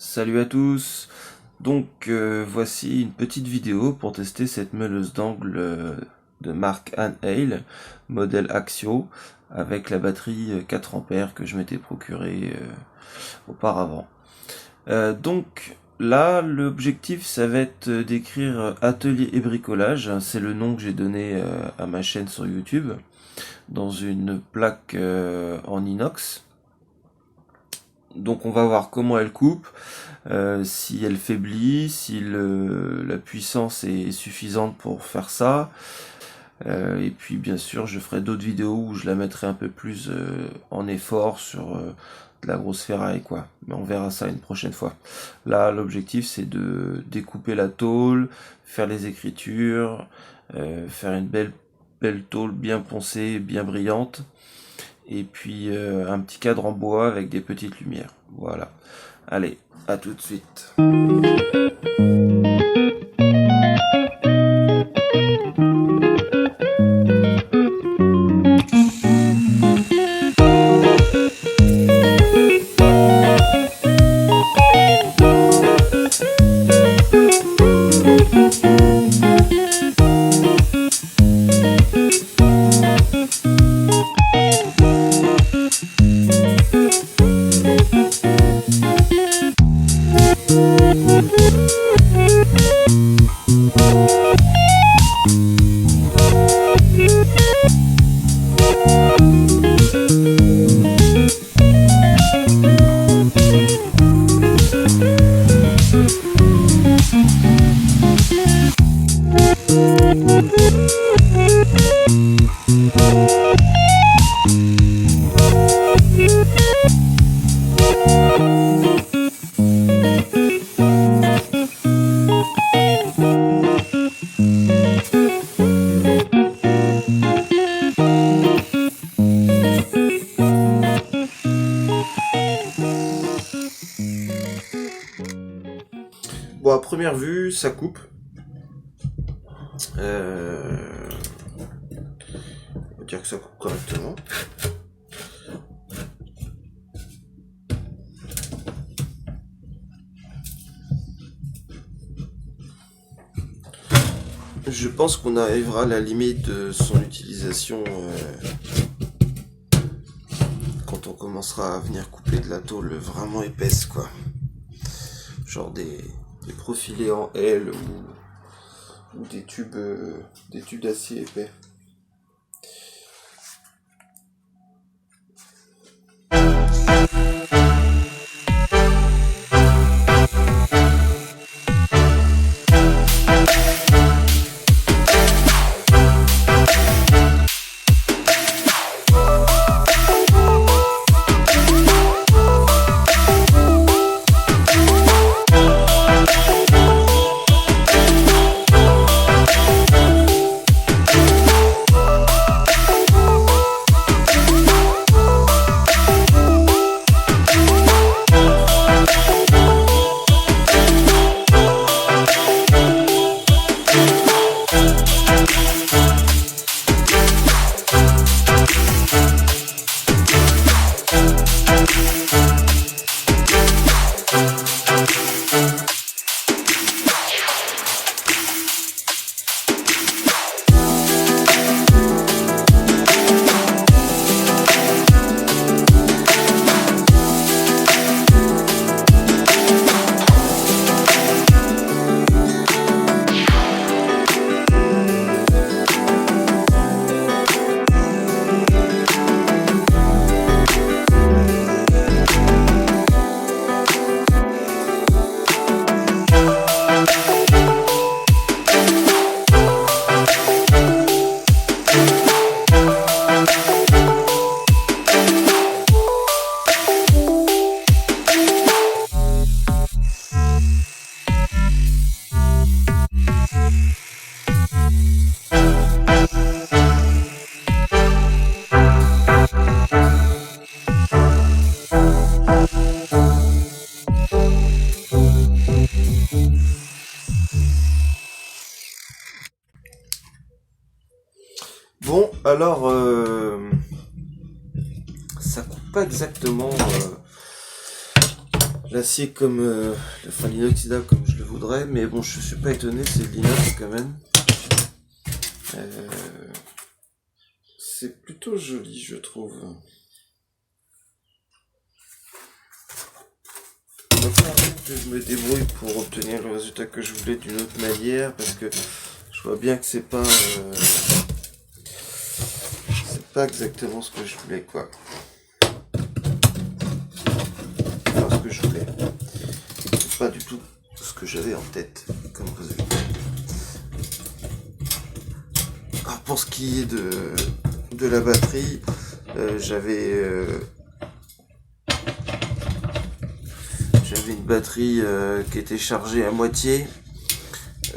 Salut à tous. Voici une petite vidéo pour tester cette meuleuse d'angle de marque Anne Hale, modèle Axio, avec la batterie 4 ampères que je m'étais procuré auparavant. Là, l'objectif, ça va être d'écrire Atelier et bricolage. C'est le nom que j'ai donné à ma chaîne sur YouTube, dans une plaque en inox. Donc on va voir comment elle coupe, si elle faiblit, si la puissance est suffisante pour faire ça. Et puis bien sûr je ferai d'autres vidéos où je la mettrai un peu plus en effort sur de la grosse ferraille quoi. Mais on verra ça une prochaine fois. Là l'objectif c'est de découper la tôle, faire les écritures, faire une belle tôle bien poncée, bien brillante. Et puis un petit cadre en bois avec des petites lumières. Voilà. Allez, à tout de suite. Bon, à première vue, ça coupe. On va dire que ça coupe correctement. Je pense qu'on arrivera à la limite de son utilisation quand on commencera à venir couper de la tôle vraiment épaisse, quoi. Genre des profilés en L ou des tubes d'acier épais. Bon, alors, ça coupe pas exactement l'acier comme enfin l'inoxydable comme je le voudrais, mais bon, je suis pas étonné, c'est de l'inox quand même. C'est plutôt joli, je trouve. Il va falloir que je me débrouille pour obtenir le résultat que je voulais d'une autre manière, parce que je vois bien que c'est pas exactement ce que je voulais, quoi. Enfin, ce que je voulais. C'est pas du tout ce que j'avais en tête comme résultat. Alors pour ce qui est de la batterie, j'avais une batterie qui était chargée à moitié.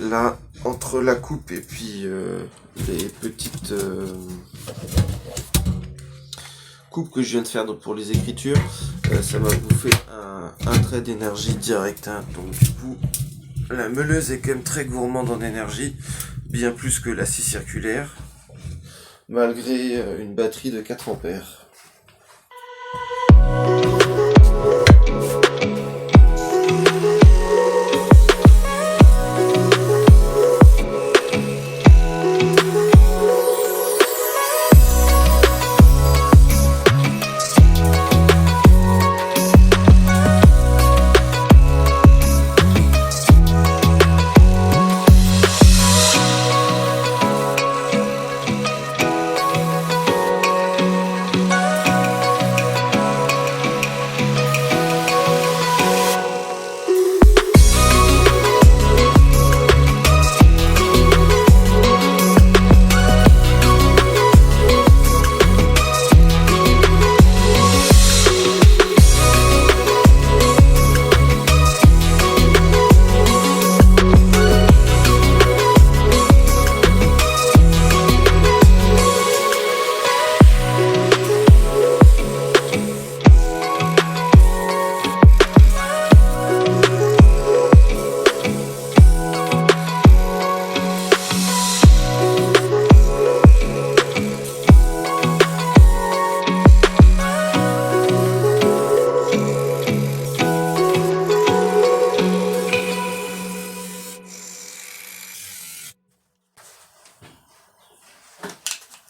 Là, entre la coupe et puis les petites coupes que je viens de faire pour les écritures, ça m'a bouffé un trait d'énergie direct, hein. Donc du coup, la meuleuse est quand même très gourmande en énergie, bien plus que la scie circulaire, malgré une batterie de 4 ampères.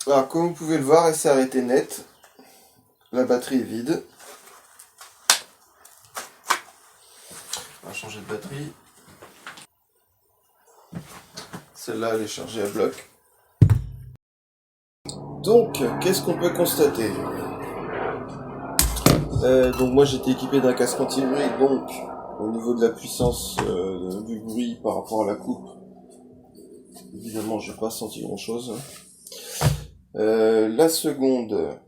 Alors comme vous pouvez le voir, elle s'est arrêtée net. La batterie est vide. On va changer de batterie. Celle-là, elle est chargée à bloc. Donc, qu'est-ce qu'on peut constater ? Donc moi j'étais équipé d'un casque anti-bruit, donc au niveau de la puissance du bruit par rapport à la coupe, évidemment j'ai pas senti grand chose. La seconde,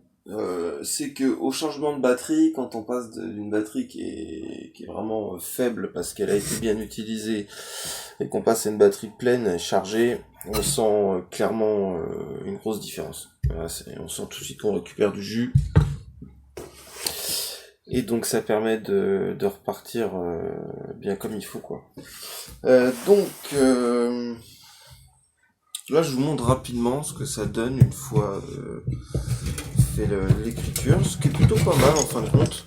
c'est que au changement de batterie, quand on passe d'une batterie qui est vraiment faible parce qu'elle a été bien utilisée et qu'on passe à une batterie pleine chargée, on sent clairement une grosse différence. Voilà, on sent tout de suite qu'on récupère du jus. Et donc ça permet de repartir bien comme il faut, quoi. Là je vous montre rapidement ce que ça donne une fois fait l'écriture, ce qui est plutôt pas mal en fin de compte.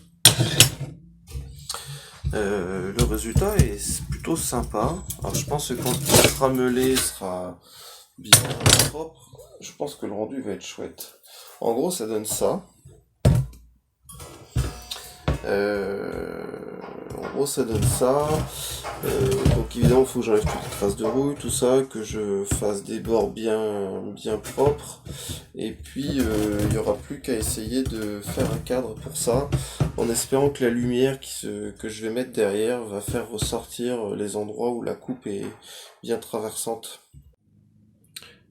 Le résultat est plutôt sympa. Alors je pense que quand il sera meulé, sera bien propre, je pense que le rendu va être chouette. En gros ça donne ça. Donc évidemment il faut que j'enlève toutes les traces de rouille, tout ça, que je fasse des bords bien propres, et puis il n'y aura plus qu'à essayer de faire un cadre pour ça, en espérant que la lumière que je vais mettre derrière va faire ressortir les endroits où la coupe est bien traversante.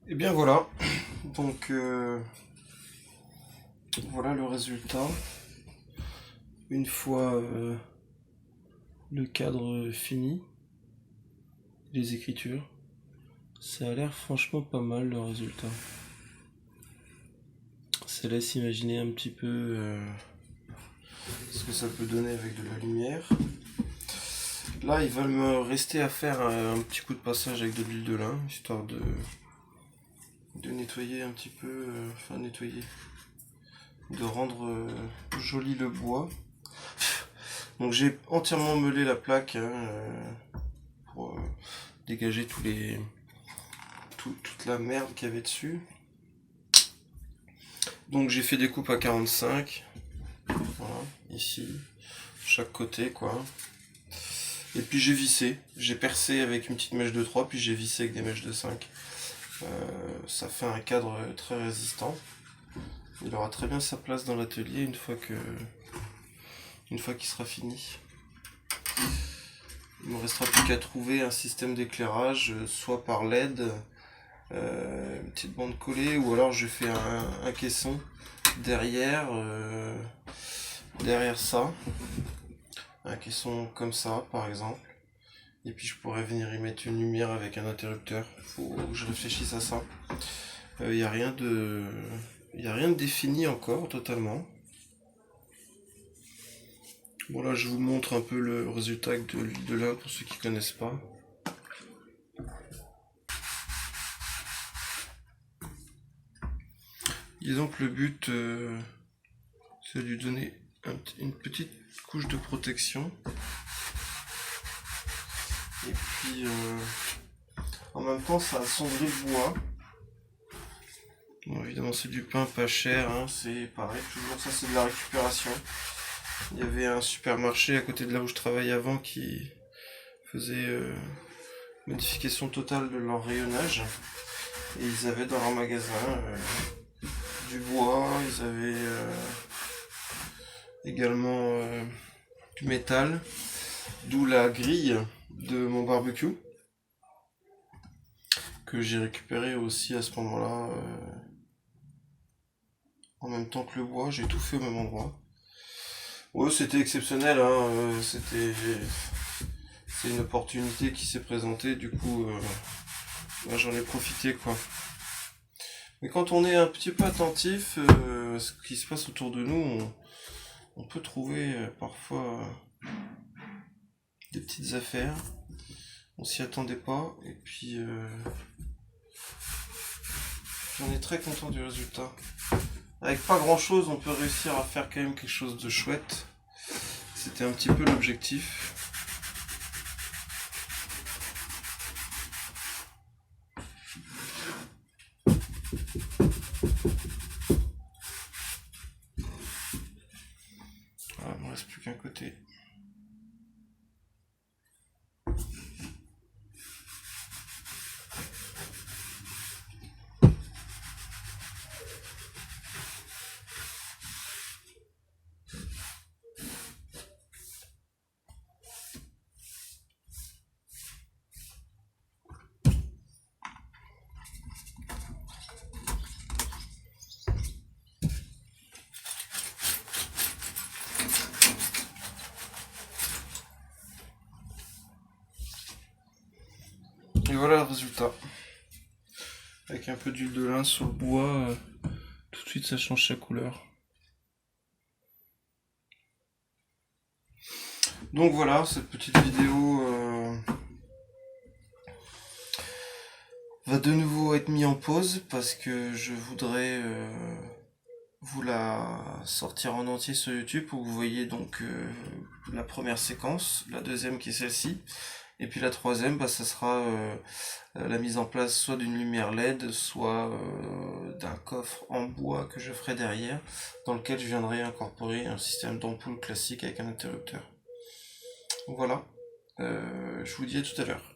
Et bien voilà, donc voilà le résultat. Une fois le cadre fini, les écritures, ça a l'air franchement pas mal le résultat. Ça laisse imaginer un petit peu ce que ça peut donner avec de la lumière. Là il va me rester à faire un petit coup de passage avec de l'huile de lin, histoire de nettoyer un petit peu, de rendre joli le bois. Donc j'ai entièrement meulé la plaque hein, pour dégager toute la merde qu'il y avait dessus. Donc j'ai fait des coupes à 45, voilà, ici, chaque côté quoi. Et puis j'ai vissé, j'ai percé avec une petite mèche de 3, puis j'ai vissé avec des mèches de 5. Ça fait un cadre très résistant. Il aura très bien sa place dans l'atelier une fois qu'il sera fini. Il ne me restera plus qu'à trouver un système d'éclairage, soit par LED, une petite bande collée, ou alors je fais un caisson derrière ça, un caisson comme ça par exemple, et puis je pourrais venir y mettre une lumière avec un interrupteur. Faut que je réfléchisse à ça. Il n'y a rien de défini encore totalement. Bon là je vous montre un peu le résultat avec de l'huile de lin pour ceux qui connaissent pas. Disons que le but c'est de lui donner une petite couche de protection. Et puis en même temps ça assombrit le bois. Bon, évidemment c'est du pain pas cher, hein, c'est pareil, toujours ça c'est de la récupération. Il y avait un supermarché à côté de là où je travaillais avant qui faisait modification totale de leur rayonnage. Et ils avaient dans leur magasin du bois, ils avaient également du métal, d'où la grille de mon barbecue que j'ai récupéré aussi à ce moment-là en même temps que le bois, j'ai tout fait au même endroit. Ouais, c'était exceptionnel, hein, c'est une opportunité qui s'est présentée, du coup moi, j'en ai profité quoi. Mais quand on est un petit peu attentif à ce qui se passe autour de nous, on peut trouver parfois des petites affaires. On s'y attendait pas, et puis j'en ai très content du résultat. Avec pas grand chose, on peut réussir à faire quand même quelque chose de chouette. C'était un petit peu l'objectif. Voilà, il ne me reste plus qu'un côté. Et voilà le résultat. Avec un peu d'huile de lin sur le bois, tout de suite ça change sa couleur. Donc voilà, cette petite vidéo va de nouveau être mise en pause parce que je voudrais vous la sortir en entier sur YouTube pour que vous voyez donc la première séquence, la deuxième qui est celle-ci, et puis la troisième, bah, ça sera la mise en place soit d'une lumière LED, soit d'un coffre en bois que je ferai derrière, dans lequel je viendrai incorporer un système d'ampoule classique avec un interrupteur. Voilà, je vous dis à tout à l'heure.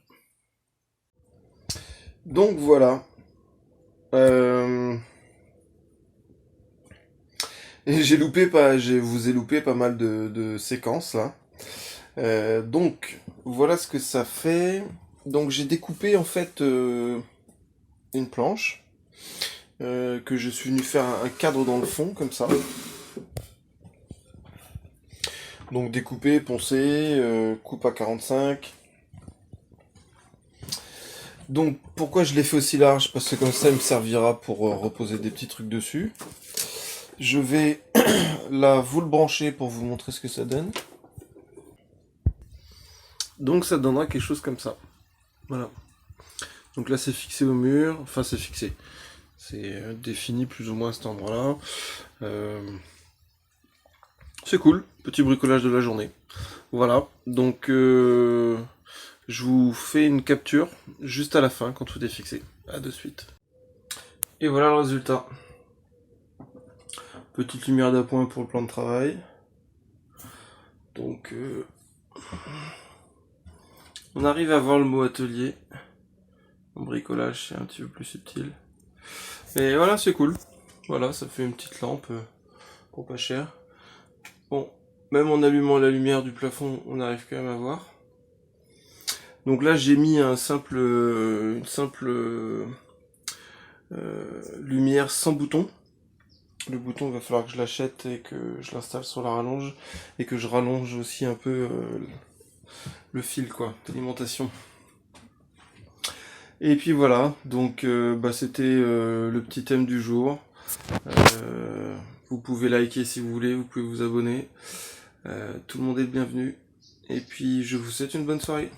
Donc voilà. Et je vous ai loupé pas mal de séquences là. Donc voilà ce que ça fait. Donc j'ai découpé en fait une planche que je suis venu faire un cadre dans le fond comme ça. Donc découpé, poncé, coupe à 45. Donc pourquoi je l'ai fait aussi large? Parce que comme ça il me servira pour reposer des petits trucs dessus. Je vais là vous le brancher pour vous montrer ce que ça donne. Donc ça donnera quelque chose comme ça. Voilà. Donc là c'est fixé au mur, enfin c'est fixé. C'est défini plus ou moins à cet endroit-là. C'est cool, petit bricolage de la journée. Voilà, donc je vous fais une capture juste à la fin quand tout est fixé. À de suite. Et voilà le résultat. Petite lumière d'appoint pour le plan de travail. Donc on arrive à voir le mot atelier. En bricolage c'est un petit peu plus subtil. Et voilà, c'est cool. Voilà, ça fait une petite lampe pour pas cher. Bon, même en allumant la lumière du plafond, on arrive quand même à voir. Donc là, j'ai mis une simple lumière sans bouton. Le bouton, il va falloir que je l'achète et que je l'installe sur la rallonge et que je rallonge aussi un peu le fil quoi, d'alimentation. Et puis voilà, donc c'était le petit thème du jour. Vous pouvez liker si vous voulez, vous pouvez vous abonner. Tout le monde est le bienvenu. Et puis je vous souhaite une bonne soirée.